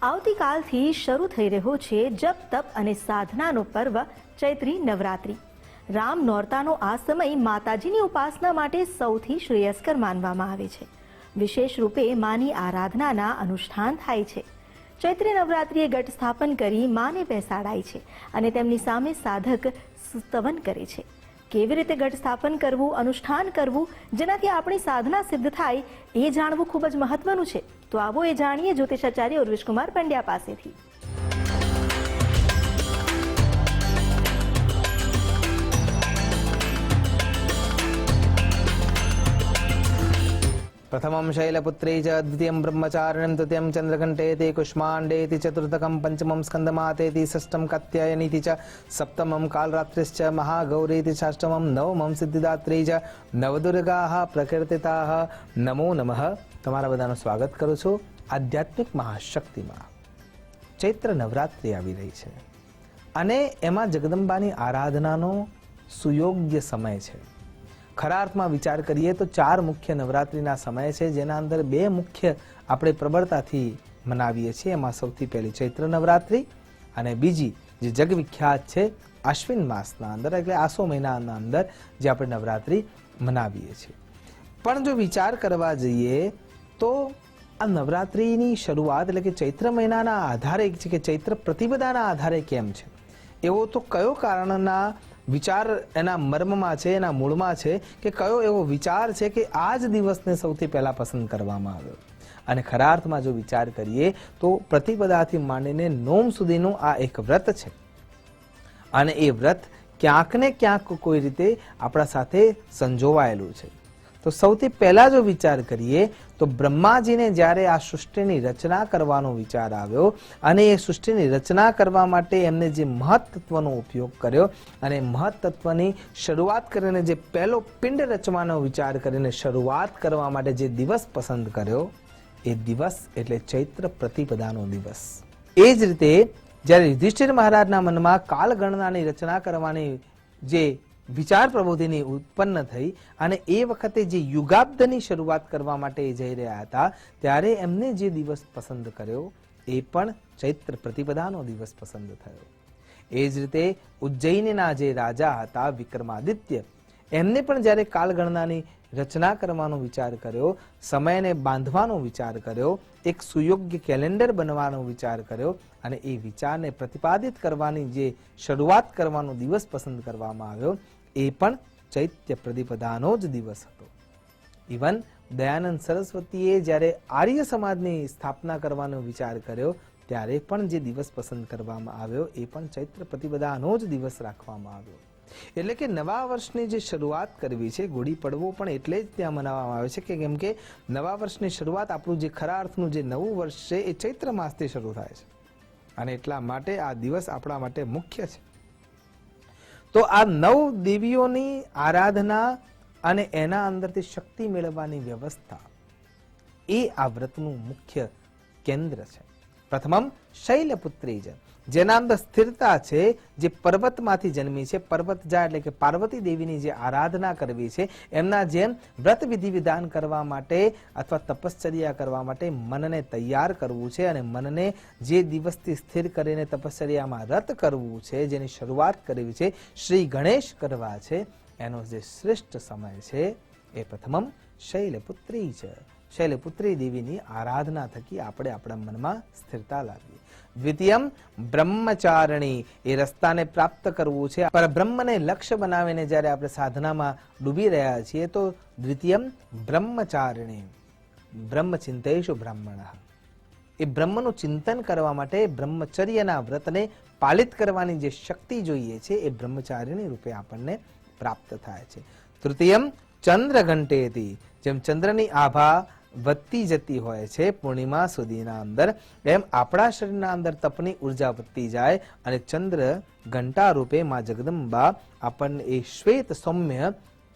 આવતીકાલથી શરૂ થઈ રહ્યો છે જપ તપ અને સાધનાનો પર્વ ચૈત્રી નવરાત્રિ. રામ નોરતાનો આ સમય માતાજીની ઉપાસના માટે સૌથી શ્રેયસ્કર માનવામાં આવે છે. વિશેષ રૂપે માની આરાધનાના અનુષ્ઠાન થાય છે. ચૈત્રી નવરાત્રિએ ઘટ સ્થાપન કરી માને બેસાડાય છે અને તેમની સામે સાધક સ્તવન કરે છે. કેવી રીતે ઘટ સ્થાપન કરવું, અનુષ્ઠાન કરવું, જેનાથી આપણી સાધના સિદ્ધ થાય, એ જાણવું ખૂબ જ મહત્વનું છે. તો આવો એ જાણીએ જ્યોતિષાચાર્ય ઉર્વિશકુમાર પંડ્યા પાસેથી. प्रथमं शैलपुत्री च द्वितीयं ब्रह्मचारिणं तृतीयं चन्द्रघण्टेति कुष्माण्डेति चतुर्थकं पंचमं स्कन्दमातेति षष्ठं कात्यायनीति च सप्तमं कालरात्रिश्च महागौरीति षष्ठमं नवमं सिद्धिदात्री च नवदुर्गाः प्रकीर्तिताः. नमो नमः. તમારા બધાનું સ્વાગત કરું છું આધ્યાત્મિક મહાશક્તિમાં. ચૈત્ર નવરાત્રિ આવી રહી છે અને એમાં જગદંબાની આરાધનાનો સુયોગ્ય સમય છે. ખરા અર્થમાં વિચાર કરીએ તો 4 મુખ્ય નવરાત્રિના સમય છે, જેના અંદર 2 મુખ્ય આપણે પ્રબળતાથી મનાવીએ છીએ. એમાં સૌથી પહેલી ચૈત્ર નવરાત્રિ અને બીજી જે જગવિખ્યાત છે અશ્વિન માસના અંદર, એટલે આસો મહિનાના અંદર જે આપણે નવરાત્રિ મનાવીએ છીએ. પણ જો વિચાર કરવા જઈએ તો આ નવરાત્રિની શરૂઆત એટલે કે ચૈત્ર મહિનાના આધારે છે કે ચૈત્ર પ્રતિપદાના આધારે કેમ છે, એવો તો કયો કારણના વિચાર એના મર્મમાં છે, એના મૂળમાં છે, કે કયો એવો વિચાર છે કે આ જ દિવસને સૌથી પહેલા પસંદ કરવામાં આવ્યો. અને ખરા અર્થમાં જો વિચાર કરીએ તો પ્રતિપદાથી માંડીને નોમ સુધીનું આ એક વ્રત છે અને એ વ્રત ક્યાંક ને ક્યાંક કોઈ રીતે આપણા સાથે સંજોવાયેલું છે. તો સૌથી પહેલા જો વિચાર કરીએ તો બ્રહ્માજીને જ્યારે આ સૃષ્ટિની રચના કરવાનો વિચાર આવ્યો અને એ સૃષ્ટિની રચના કરવા માટે એમને જે મહત્તત્વનો ઉપયોગ કર્યો અને મહત્તત્વની શરૂઆત કરીને જે પહેલો પિંડ રચવાનો વિચાર કરીને શરૂઆત કરવા માટે જે દિવસ પસંદ કર્યો, એ દિવસ એટલે ચૈત્ર પ્રતિપદાનો દિવસ. એ જ રીતે જ્યારે યુધિષ્ઠિર મહારાજના મનમાં કાલગણનાની રચના કરવાની જે વિચાર પ્રબોધિની ઉત્પન્ન થઈ અને એ વખતે જે યુગાબ્દની શરૂઆત કરવા માટે જઈ રહ્યા હતા, ત્યારે એમને જે દિવસ પસંદ કર્યો એ પણ ચૈત્ર પ્રતિપદાનો દિવસ પસંદ થયો. એ જ રીતે ઉજ્જૈનના જે રાજા હતા વિક્રમાદિત્ય, એમને પણ જ્યારે કાલગણનાની રચના કરવાનો વિચાર કર્યો, સમયને બાંધવાનો વિચાર કર્યો, એક સુયોગ્ય કેલેન્ડર બનવાનો વિચાર કર્યો અને એ વિચારને પ્રતિપાદિત કરવાની જે શરૂઆત કરવાનો દિવસ પસંદ કરવામાં આવ્યો, એ પણ ચૈત્ય પ્રતિપદાનો જ દિવસ હતો. ઇવન દયાનંદ સરસ્વતીએ જ્યારે આર્ય સમાજની સ્થાપના કરવાનો વિચાર કર્યો, ત્યારે પણ જે દિવસ પસંદ કરવામાં આવ્યો એ પણ ચૈત્ર પ્રતિપદાનો જ દિવસ રાખવામાં આવ્યો. એટલે કે નવા વર્ષની જે શરૂઆત કરવી છે, ગુડી પડવો પણ એટલે જ ત્યાં મનાવવામાં આવે છે કે કેમ કે નવા વર્ષની શરૂઆત, આપણું જે ખરા અર્થનું જે નવું વર્ષ છે એ ચૈત્ર માસથી શરૂ થાય છે અને એટલા માટે આ દિવસ આપણા માટે મુખ્ય છે. તો આ 9 દેવીઓની આરાધના અને એના અંદરથી શક્તિ મેળવવાની વ્યવસ્થા એ આ વ્રતનું મુખ્ય કેન્દ્ર છે. પ્રથમમ શૈલપુત્રી છે, જેના અંદર સ્થિરતા છે, જે પર્વતમાંથી જન્મી છે. પર્વતજા એટલે કે પાર્વતી દેવીની જે આરાધના કરવી છે, એમના જેમ વ્રત વિધિ વિધાન કરવા માટે અથવા તપશ્ચર્યા કરવા માટે મનને તૈયાર કરવું છે અને મનને જે દિવસથી સ્થિર કરીને તપશ્ચર્યામાં રત કરવું છે, જેની શરૂઆત કરવી છે, શ્રી ગણેશ કરવા છે, એનો જે શ્રેષ્ઠ સમય છે એ પ્રથમમ શૈલપુત્રી છે. શૈલપુત્રી દેવીની આરાધના થકી આપણે આપણા મનમાં સ્થિરતા લાવીએ. દ્વિતીયમ બ્રહ્મચારિણી, એ રસ્તાને પ્રાપ્ત કરવું છે. પર બ્રહ્મને લક્ષ્ય બનાવીને જ્યારે આપણે સાધનામાં ડૂબી રહ્યા છીએ તો દ્વિતીયમ બ્રહ્મચારિણી, બ્રહ્મચિંતેષુ બ્રાહ્મણ, એ બ્રહ્મનું ચિંતન કરવા માટે બ્રહ્મચર્યના વ્રતને પાલિત કરવાની જે શક્તિ જોઈએ છે એ બ્રહ્મચારિણી રૂપે આપણને પ્રાપ્ત થાય છે. તૃતીયમ ચંદ્રઘંટેતી, જેમ ચંદ્રની આભા વધતી જતી હોય છે પૂર્ણિમા સુધીના અંદર, એમ આપણા શરીરના અંદર તપની ઉર્જા વધતી જાય અને ચંદ્ર ઘંટા રૂપે માં જગદંબા આપણને એ શ્વેત સૌમ્ય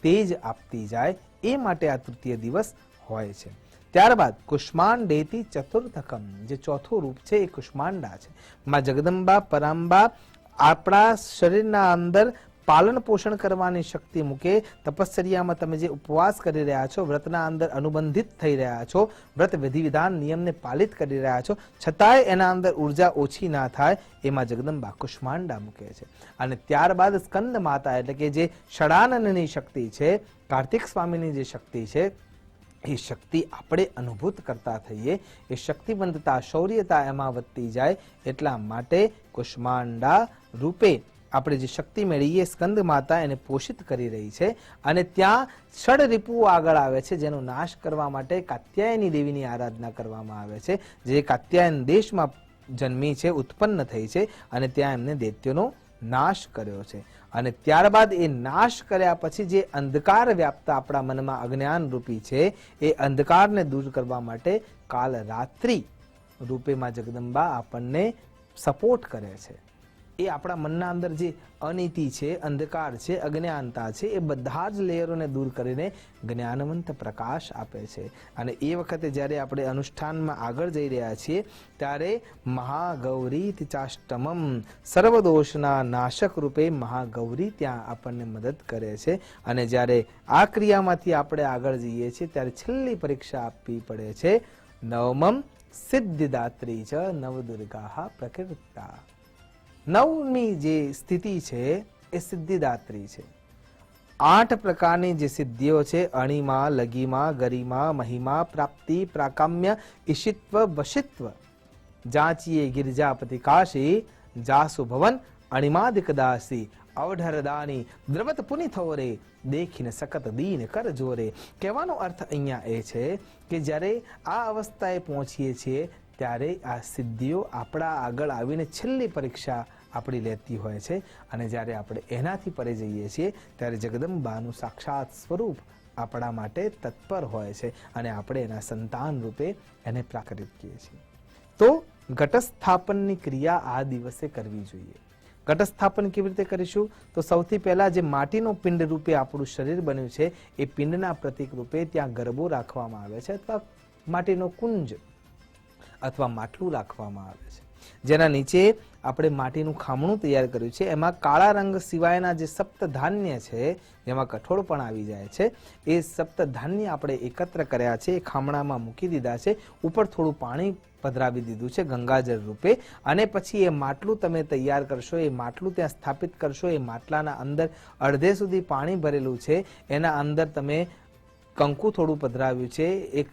તેજ આપતી જાય, એ માટે આ તૃતીય દિવસ હોય છે. ત્યારબાદ કુષ્માંડેતી ચતુર્થકમ, જે ચોથું રૂપ છે એ કુષ્માંડા છે. માં જગદંબા પરાંબા આપણા શરીરના અંદર પાલન પોષણ કરવાની શક્તિ મૂકે. તપશ્ચર્યામાં તમે જે ઉપવાસ કરી રહ્યા છો, વ્રતના અંદર અનુબંધિત થઈ રહ્યા છો, વ્રત વિધિ વિધાન નિયમને પાલિત કરી રહ્યા છો, છતાંય એના અંદર ઉર્જા ઓછી ના થાય, એમાં જગદંબા કુષ્માંડા મૂકે છે. અને ત્યારબાદ સ્કંદ માતા એટલે કે જે ષડાનનની શક્તિ છે, કાર્તિક સ્વામીની જે શક્તિ છે, એ શક્તિ આપણે અનુભૂત કરતા થઈએ, એ શક્તિવંતતા શૌર્યતા એમાં વધતી જાય. એટલા માટે કુષ્માંડા રૂપે આપણે જે શક્તિ મેળવીએ, સ્કંદ માતા એને પોષિત કરી રહી છે. અને ત્યાં ષડ રિપુઓ આગળ આવે છે, જેનો નાશ કરવા માટે કાત્યાયની દેવીની આરાધના કરવામાં આવે છે, જે કાત્યાયન દેશમાં જન્મી છે, ઉત્પન્ન થઈ છે, અને ત્યાં એમને દૈત્યોનો નાશ કર્યો છે. અને ત્યારબાદ એ નાશ કર્યા પછી જે અંધકાર વ્યાપ્ત આપણા મનમાં અજ્ઞાન રૂપી છે, એ અંધકારને દૂર કરવા માટે કાલ રાત્રિ રૂપેમાં જગદંબા આપણને સપોર્ટ કરે છે. એ આપણા મનના અંદર જે અનીતિ છે, અંધકાર છે, અજ્ઞાનતા છે, એ બધા જ લેયરોને દૂર કરીને જ્ઞાનવંત પ્રકાશ આપે છે. અને એ વખતે જ્યારે આપણે અનુષ્ઠાનમાં આગળ જઈ રહ્યા છીએ, ત્યારે મહાગૌરી ચાષ્ટમમ સર્વદોષના નાશક રૂપે મહાગૌરી ત્યાં આપણને મદદ કરે છે. અને જ્યારે આ ક્રિયામાંથી આપણે આગળ જઈએ છીએ, ત્યારે છેલ્લી પરીક્ષા આપવી પડે છે. નવમમ સિદ્ધિદાત્રી ચ નવદુર્ગા પ્રકૃતા. નવમી જે સ્થિતિ છે એ સિદ્ધિદાત્રી છે. 8 પ્રકારની જે સિદ્ધિઓ છે, અણિમા, લગીમા, ગરિમા, મહિમા, પ્રાપ્તિ, પ્રાકામ્ય, ઈશિત્વ, વશિત્વ, જાચીએ ગિરિજાપતિ કાશી, જાસુ ભવન અણિમાદિકદાસી, અવઢરદાની દ્રવત પુનિથોરે, દેખીને સખત દીન કર જોરે. કહેવાનો અર્થ અહીંયા એ છે કે જ્યારે આ અવસ્થાએ પહોંચીએ છીએ, ત્યારે આ સિદ્ધિઓ આપણા આગળ આવીને છેલ્લી પરીક્ષા આપણી લેતી હોય છે. અને જ્યારે આપણે એનાથી પરે જઈએ છીએ, ત્યારે જગદંબાનું સાક્ષાત સ્વરૂપ આપણા માટે તત્પર હોય છે, અને આપણે એના સંતાન રૂપે એને પ્રાકૃત કહીએ છીએ. તો ઘટસ્થાપનની ક્રિયા આ દિવસે કરવી જોઈએ. ઘટસ્થાપન કેવી રીતે કરીશું? તો સૌથી પહેલા જે માટીનો પિંડ રૂપે આપણું શરીર બન્યું છે, એ પિંડના પ્રતીક રૂપે ત્યાં ગરબો રાખવામાં આવે છે, અથવા માટીનો કુંજ અથવા માટલું રાખવામાં આવે છે, જેના નીચે આપણે માટીનું ખામણું તૈયાર કર્યું છે. એમાં કાળા રંગ સિવાયના જે સપ્તધાન્ય છે, જેમાં કઠોળ પણ આવી જાય છે, એ સપ્તધાન્ય આપણે એકત્ર કર્યા છે, એ ખામણામાં મૂકી દીધા છે. ઉપર થોડું પાણી પધરાવી દીધું છે ગંગાજળ રૂપે. અને પછી એ માટલું તમે તૈયાર કરશો, એ માટલું ત્યાં સ્થાપિત કરશો. એ માટલાના અંદર અડધે સુધી પાણી ભરેલું છે, એના અંદર તમે કંકુ થોડું પધરાવ્યું છે, એક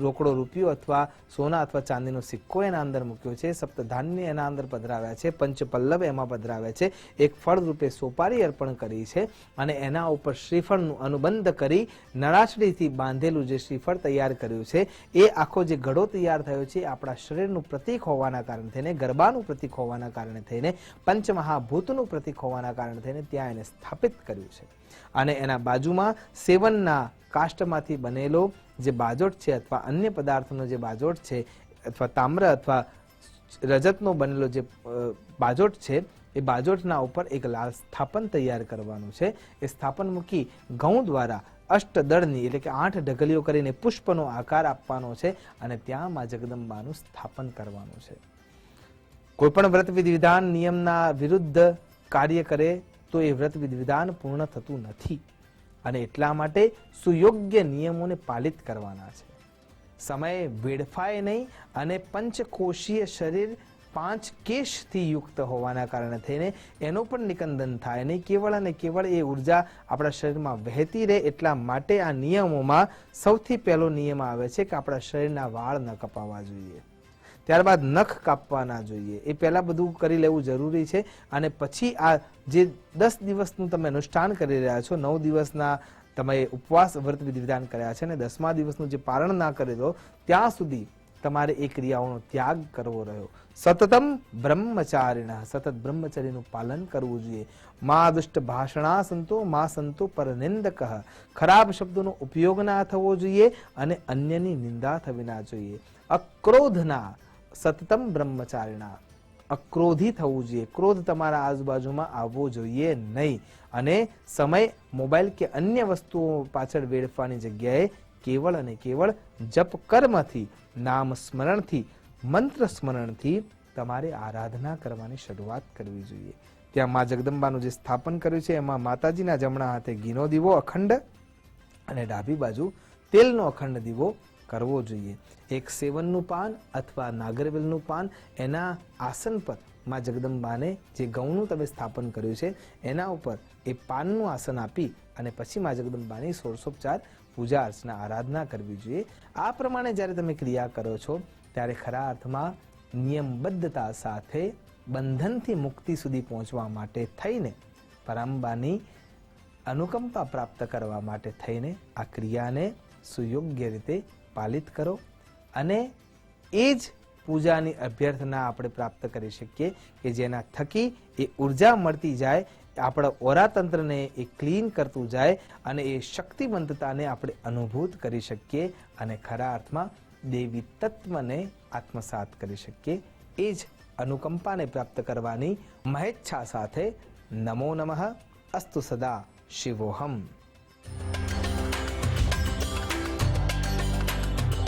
રોકડો રૂપિયો અથવા સોના અથવા ચાંદીનો સિક્કો એના અંદર મૂક્યો છે, સપ્તધાન્ય એના અંદર પધરાવ્યા છે, પંચપલ્લવ એમાં પધરાવ્યા છે, એક ફળ રૂપે સોપારી અર્પણ કરી છે, અને એના ઉપર શ્રીફળનું અનુબંધ કરી નળાસડીથી બાંધેલું જે શ્રીફળ તૈયાર કર્યું છે, એ આખો જે ઘડો તૈયાર થયો છે, આપણા શરીરનું પ્રતીક હોવાના કારણે થઈને, ગરબાનું પ્રતીક હોવાના કારણે થઈને, પંચમહાભૂતનું પ્રતીક હોવાના કારણે થઈને ત્યાં એને સ્થાપિત કર્યું છે. અને એના બાજુમાં સેવનના કાષ્ટમાંથી બનેલો જે બાજોટ છે, અથવા અન્ય પદાર્થનો જે બાજોટ છે, અથવા તામ્ર અથવા રજતનો બનેલો જે બાજોટ છે, એ બાજોટના ઉપર એક લાલ સ્થાપન તૈયાર કરવાનું છે. એ સ્થાપન મૂકી ઘઉં દ્વારા અષ્ટદળની એટલે કે 8 ઢગલીઓ કરીને પુષ્પનો આકાર આપવાનો છે, અને ત્યાં માં જગદંબાનું સ્થાપન કરવાનું છે. કોઈ પણ વ્રત વિધિ વિધાન નિયમના વિરુદ્ધ કાર્ય કરે તો એ વ્રત વિધિ વિધાન પૂર્ણ થતું નથી. અને એટલા માટે સુયોગ્ય નિયમોને પાલિત કરવાના છે. સમય વેડફાય નહીં, અને પંચકોશીય શરીર 5 કેશથી યુક્ત હોવાના કારણે થઈને એનો પણ નિકંદન થાય નહીં. કેવળ અને કેવળ એ ઉર્જા આપણા શરીરમાં વહેતી રહે, એટલા માટે આ નિયમોમાં સૌથી પહેલો નિયમ આવે છે કે આપણા શરીરના વાળ ન કપાવવા જોઈએ, ત્યારબાદ નખ કાપવા ના જોઈએ. એ પહેલા બધું કરી લેવું જરૂરી છે. અને પછી આ જે 10 દિવસનું તમે અનુષ્ઠાન કરી રહ્યા છો, 9 દિવસના તમે ઉપવાસ વ્રત વિધિ વિધાન કર્યા છે, અને 10મા દિવસનું જે પારણ ના કરેલો, ત્યાં સુધી તમારે એ ક્રિયાઓનો ત્યાગ કરવો રહ્યો. સતતમ બ્રહ્મચારિણ, સતત બ્રહ્મચર્યનું પાલન કરવું જોઈએ. મા દુષ્ટ ભાષણા સંતો મા સંતો પરનિંદક, ખરાબ શબ્દોનો ઉપયોગ ના થવો જોઈએ, અને અન્યની નિંદા થવી ના જોઈએ. અક્રોધના, સતતમ બ્રહ્મચારિણા, અક્રોધી થવું જોઈએ. ક્રોધ તમારા આજુબાજુમાં આવવો જોઈએ નહીં. અને સમય મોબાઈલ કે અન્ય વસ્તુઓ પાછળ વેડફવાની જગ્યાએ કેવળ અને કેવળ જપ કર્મથી, નામ સ્મરણથી, મંત્ર સ્મરણથી તમારે આરાધના કરવાની શરૂઆત કરવી જોઈએ. ત્યાં મા જગદંબાનું જે સ્થાપન કર્યું છે એમાં માતાજીના જમણા હાથે ઘીનો દીવો અખંડ અને ડાબી બાજુ તેલનો અખંડ દીવો કરવો જોઈએ. એક સેવનનું પાન અથવા નાગરવેલનું પાન એના આસન પર મા જગદંબાને જે ગૌનું તમે સ્થાપન કર્યું છે એના ઉપર એ પાનનું આસન આપી અને પછી મા જગદંબાની ષોડશોપચાર પૂજા અર્ચના આરાધના કરવી જોઈએ. આ પ્રમાણે જ્યારે તમે ક્રિયા કરો છો ત્યારે ખરા અર્થમાં નિયમબદ્ધતા સાથે બંધનથી મુક્તિ સુધી પહોંચવા માટે થઈને પરાંબાની અનુકંપા પ્રાપ્ત કરવા માટે થઈને આ ક્રિયાને સુયોગ્ય રીતે પાલિત કરો અને એ જ પૂજાની અભ્યર્થના આપણે પ્રાપ્ત કરી શકીએ કે જેના થકી એ ઉર્જા મળતી જાય, આપણા ઓરાતંત્રને એ ક્લીન કરતું જાય અને એ શક્તિવંતતાને આપણે અનુભૂત કરી શકીએ અને ખરા અર્થમાં દેવી તત્વને આત્મસાત કરી શકીએ. એ જ અનુકંપાને પ્રાપ્ત કરવાની મહેચ્છા સાથે નમો નમઃ અસ્તુ સદા શિવોહમ.